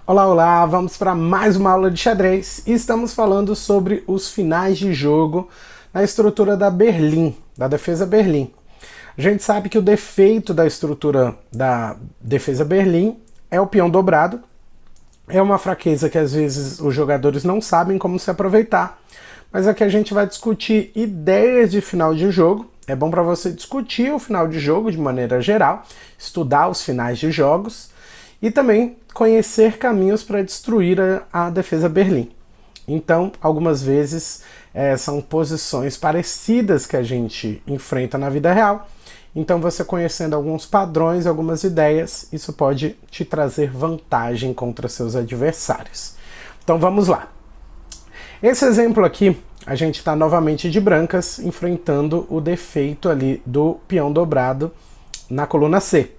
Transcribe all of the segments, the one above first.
Olá, olá! Vamos para mais uma aula de xadrez e estamos falando sobre os finais de jogo na estrutura da Berlim, da defesa Berlim. A gente sabe que o defeito da estrutura da defesa Berlim é o peão dobrado. É uma fraqueza que às vezes os jogadores não sabem como se aproveitar, mas aqui a gente vai discutir ideias de final de jogo. É bom para você discutir o final de jogo de maneira geral, estudar os finais de jogos e também conhecer caminhos para destruir a defesa Berlim. Então, algumas vezes são posições parecidas que a gente enfrenta na vida real. Então, você conhecendo alguns padrões, algumas ideias, isso pode te trazer vantagem contra seus adversários. Então, vamos lá. Esse exemplo aqui, a gente está novamente de brancas, enfrentando o defeito ali do peão dobrado na coluna C.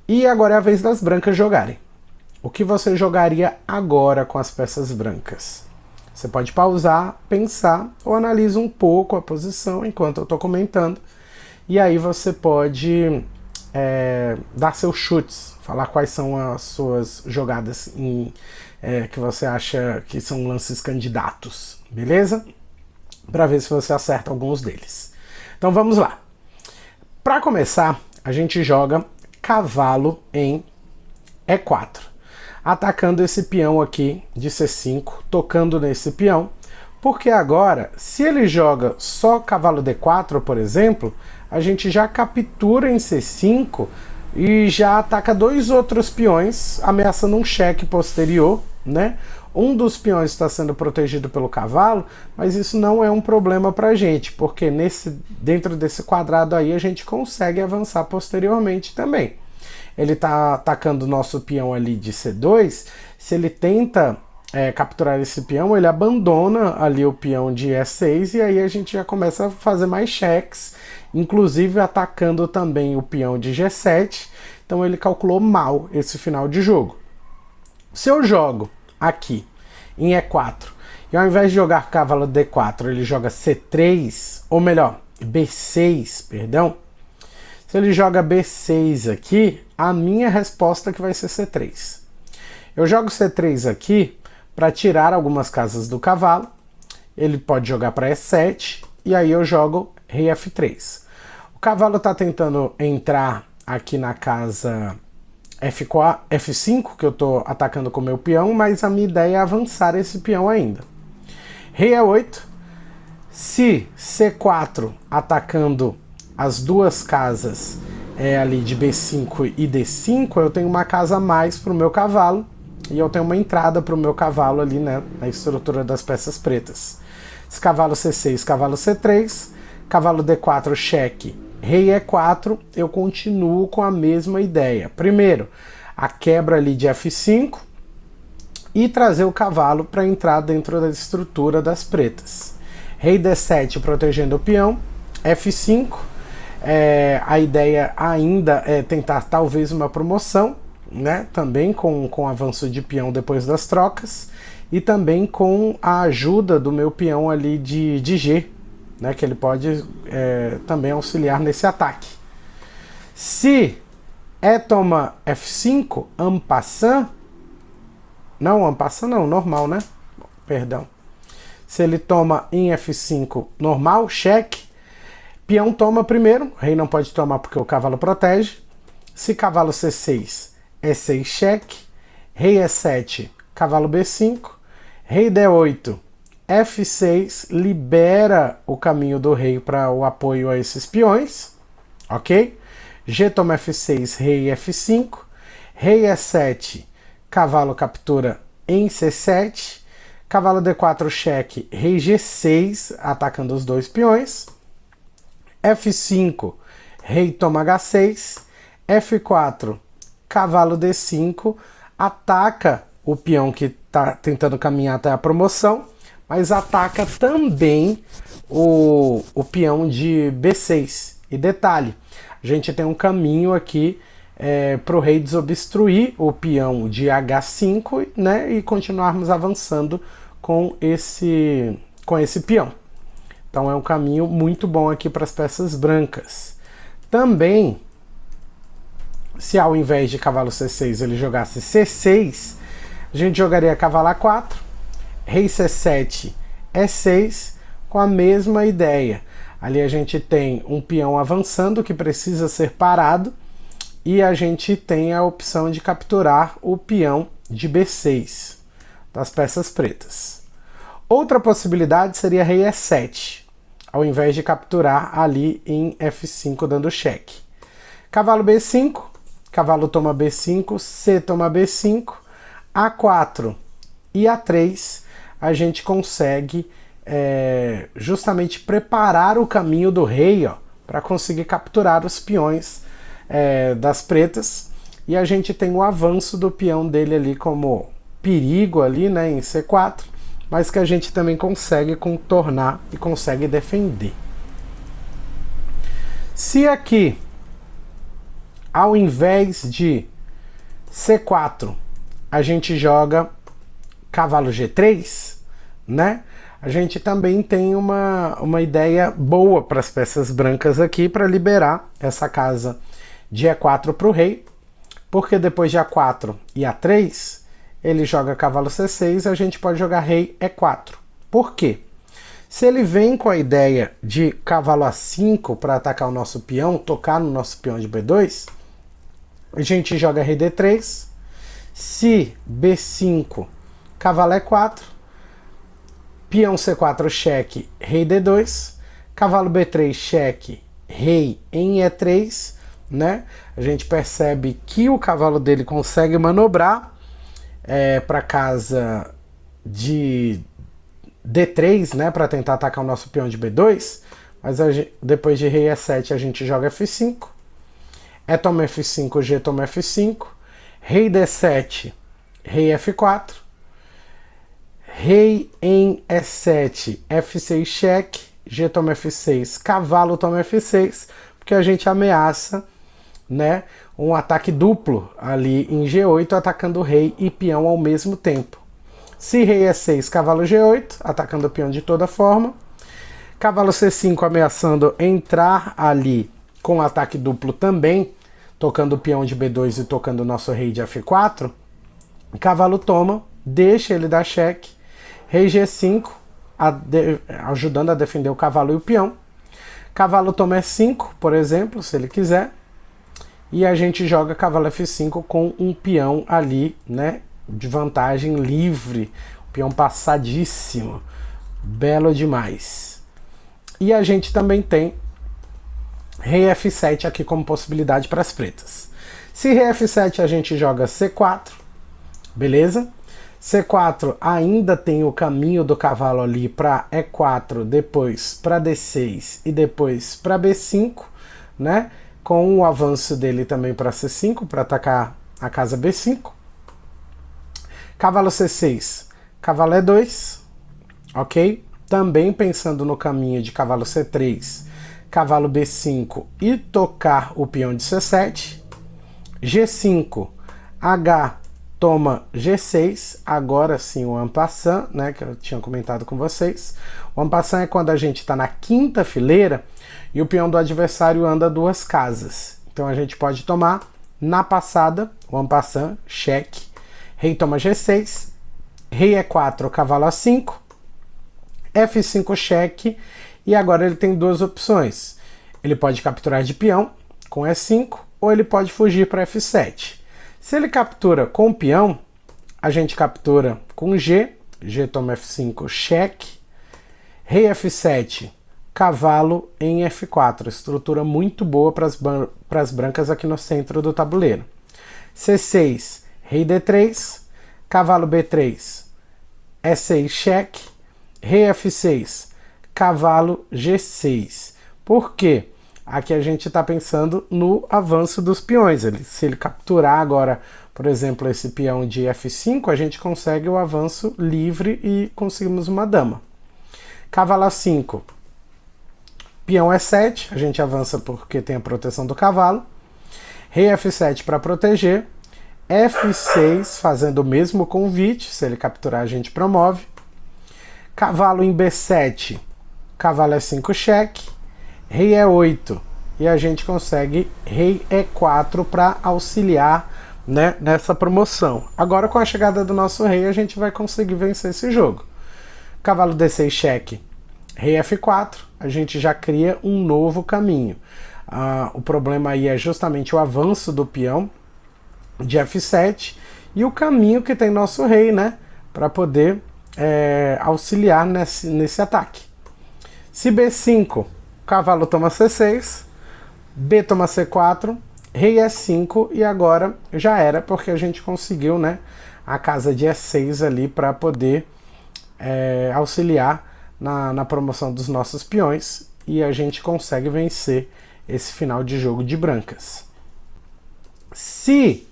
E agora é a vez das brancas jogarem. O que você jogaria agora com as peças brancas? Você pode pausar, pensar ou analisa um pouco a posição enquanto eu estou comentando. E aí você pode dar seus chutes, falar quais são as suas jogadas que você acha que são lances candidatos, beleza? Para ver se você acerta alguns deles. Então vamos lá. Para começar, a gente joga cavalo em E4, atacando esse peão aqui de C5, tocando nesse peão, porque agora, se ele joga só cavalo D4, por exemplo, a gente já captura em C5 e já ataca dois outros peões, ameaçando um cheque posterior, né? Um dos peões está sendo protegido pelo cavalo, mas isso não é um problema para a gente, porque dentro desse quadrado aí a gente consegue avançar posteriormente também. Ele está atacando o nosso peão ali de C2, se ele tenta capturar esse peão, ele abandona ali o peão de E6 e aí a gente já começa a fazer mais cheques, inclusive atacando também o peão de G7, então ele calculou mal esse final de jogo. Se eu jogo aqui em E4 e ao invés de jogar cavalo D4 ele joga C3, ou melhor, B6, perdão, se ele joga B6 aqui, a minha resposta é que vai ser C3. Eu jogo C3 aqui para tirar algumas casas do cavalo, ele pode jogar para E7 e aí eu jogo rei F3. O cavalo está tentando entrar aqui na casa F5, que eu estou atacando com o meu peão, mas a minha ideia é avançar esse peão ainda. Rei E8, se C4 atacando as duas casas ali de B5 e D5, eu tenho uma casa a mais para o meu cavalo, e eu tenho uma entrada para o meu cavalo ali, né, na estrutura das peças pretas. Se cavalo C6, cavalo C3, cavalo D4, cheque, rei E4, eu continuo com a mesma ideia. Primeiro, a quebra ali de F5 e trazer o cavalo para entrar dentro da estrutura das pretas. Rei D7 protegendo o peão, F5, a ideia ainda é tentar talvez uma promoção, né, também com o avanço de peão depois das trocas, e também com a ajuda do meu peão ali de G, né, que ele pode também auxiliar nesse ataque. Se toma F5, en passant, não, normal, né? Perdão. Se ele toma em F5 normal, cheque, peão toma primeiro, rei não pode tomar porque o cavalo protege. Se cavalo C6, E6 cheque, rei E7, cavalo B5, rei D8, F6, libera o caminho do rei para o apoio a esses peões, ok? G toma F6, rei F5, rei E7, cavalo captura em C7, cavalo D4 cheque, rei G6, atacando os dois peões, F5, rei toma H6, F4, cavalo D5, ataca o peão que está tentando caminhar até a promoção, mas ataca também o peão de B6. E detalhe, a gente tem um caminho aqui para o rei desobstruir o peão de H5, né, e continuarmos avançando com esse peão. Então é um caminho muito bom aqui para as peças brancas. Também Se ao invés de cavalo C6 ele jogasse C6, a gente jogaria cavalo A4, rei C7, E6, com a mesma ideia. Ali a gente tem um peão avançando que precisa ser parado e a gente tem a opção de capturar o peão de B6 das peças pretas. Outra possibilidade seria rei E7, ao invés de capturar ali em F5 dando cheque. Cavalo B5, cavalo toma B5, C toma B5, A4 e A3, a gente consegue justamente preparar o caminho do rei para conseguir capturar os peões das pretas, e a gente tem o avanço do peão dele ali como perigo ali, né, em C4, mas que a gente também consegue contornar e consegue defender. Se aqui, ao invés de C4, a gente joga cavalo G3, né? A gente também tem uma ideia boa para as peças brancas aqui para liberar essa casa de E4 para o rei, porque depois de A4 e A3, ele joga cavalo C6, a gente pode jogar rei E4. Por quê? Se ele vem com a ideia de cavalo A5 para atacar o nosso peão, tocar no nosso peão de B2, a gente joga rei D3, se B5, cavalo E4, peão C4 cheque, rei D2, cavalo B3 cheque, rei em E3, né? A gente percebe que o cavalo dele consegue manobrar para casa de D3, né, para tentar atacar o nosso peão de B2, mas depois de rei E7 a gente joga F5, E toma F5, G toma F5, rei D7, rei F4, rei em E7, F6 cheque, G toma F6, cavalo toma F6, porque a gente ameaça, né, um ataque duplo ali em G8, atacando rei e peão ao mesmo tempo. Se rei E6, cavalo G8, atacando o peão de toda forma. Cavalo C5 ameaçando entrar ali com ataque duplo também, tocando o peão de B2 e tocando o nosso rei de F4. Cavalo toma, deixa ele dar cheque. Rei G5, ajudando a defender o cavalo e o peão. Cavalo toma E5, por exemplo, se ele quiser. E a gente joga cavalo F5 com um peão ali, né, de vantagem livre, peão passadíssimo, belo demais. E a gente também tem rei F7 aqui como possibilidade para as pretas. Se rei F7 a gente joga C4, beleza? C4 ainda tem o caminho do cavalo ali para E4, depois para D6 e depois para B5, né? Com o avanço dele também para C5, para atacar a casa B5. Cavalo C6, cavalo E2, ok? Também pensando no caminho de cavalo C3, cavalo B5 e tocar o peão de C7. G5, H toma G6, agora sim o en passant, né, que eu tinha comentado com vocês. O en passant é quando a gente está na quinta fileira e o peão do adversário anda duas casas. Então a gente pode tomar na passada, o en passant, cheque, rei toma G6, rei E4, cavalo A5, F5 cheque, e agora ele tem duas opções. Ele pode capturar de peão com E5 ou ele pode fugir para F7. Se ele captura com o peão, a gente captura com G, G toma F5, cheque, rei F7, cavalo em F4, estrutura muito boa para as brancas aqui no centro do tabuleiro. C6, rei D3, cavalo B3, E6 cheque, rei F6, cavalo G6. Por quê? Aqui a gente está pensando no avanço dos peões. Se ele capturar agora, por exemplo, esse peão de F5, a gente consegue o avanço livre e conseguimos uma dama. Cavalo A5, peão E7, a gente avança porque tem a proteção do cavalo. Rei F7 para proteger. F6 fazendo o mesmo convite, se ele capturar a gente promove. Cavalo em B7, cavalo E5 cheque. Rei E8, e a gente consegue rei E4 para auxiliar, né, nessa promoção. Agora, com a chegada do nosso rei, a gente vai conseguir vencer esse jogo. Cavalo D6 cheque, rei F4, a gente já cria um novo caminho. O problema aí é justamente o avanço do peão de F7 e o caminho que tem nosso rei, né, para poder auxiliar nesse ataque. Se B5, cavalo toma C6, B toma C4, rei E5 e agora já era, porque a gente conseguiu, né, a casa de E6 ali para poder auxiliar na promoção dos nossos peões e a gente consegue vencer esse final de jogo de brancas. Se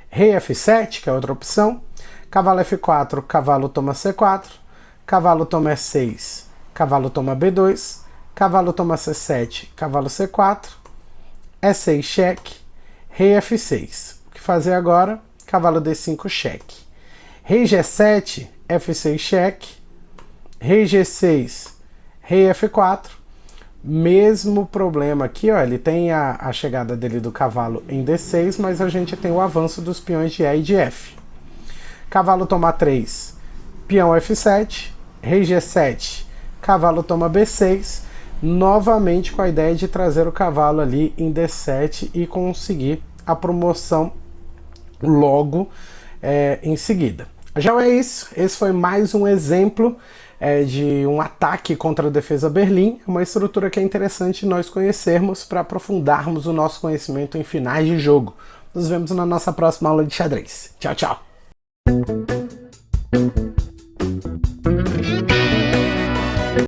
rei F7, que é outra opção, cavalo F4, cavalo toma C4, cavalo toma E6, cavalo toma B2, cavalo toma C7, cavalo C4, E6 cheque, rei F6. O que fazer agora? Cavalo D5 cheque. Rei G7, F6 cheque, rei G6, rei F4. Mesmo problema aqui, ó, ele tem a chegada dele do cavalo em D6, mas a gente tem o avanço dos peões de E e de F. Cavalo toma 3, peão F7, rei G7, cavalo toma B6, novamente com a ideia de trazer o cavalo ali em D7 e conseguir a promoção logo em seguida. Já é isso, esse foi mais um exemplo de um ataque contra a defesa Berlim, uma estrutura que é interessante nós conhecermos para aprofundarmos o nosso conhecimento em finais de jogo. Nos vemos na nossa próxima aula de xadrez. Tchau, tchau!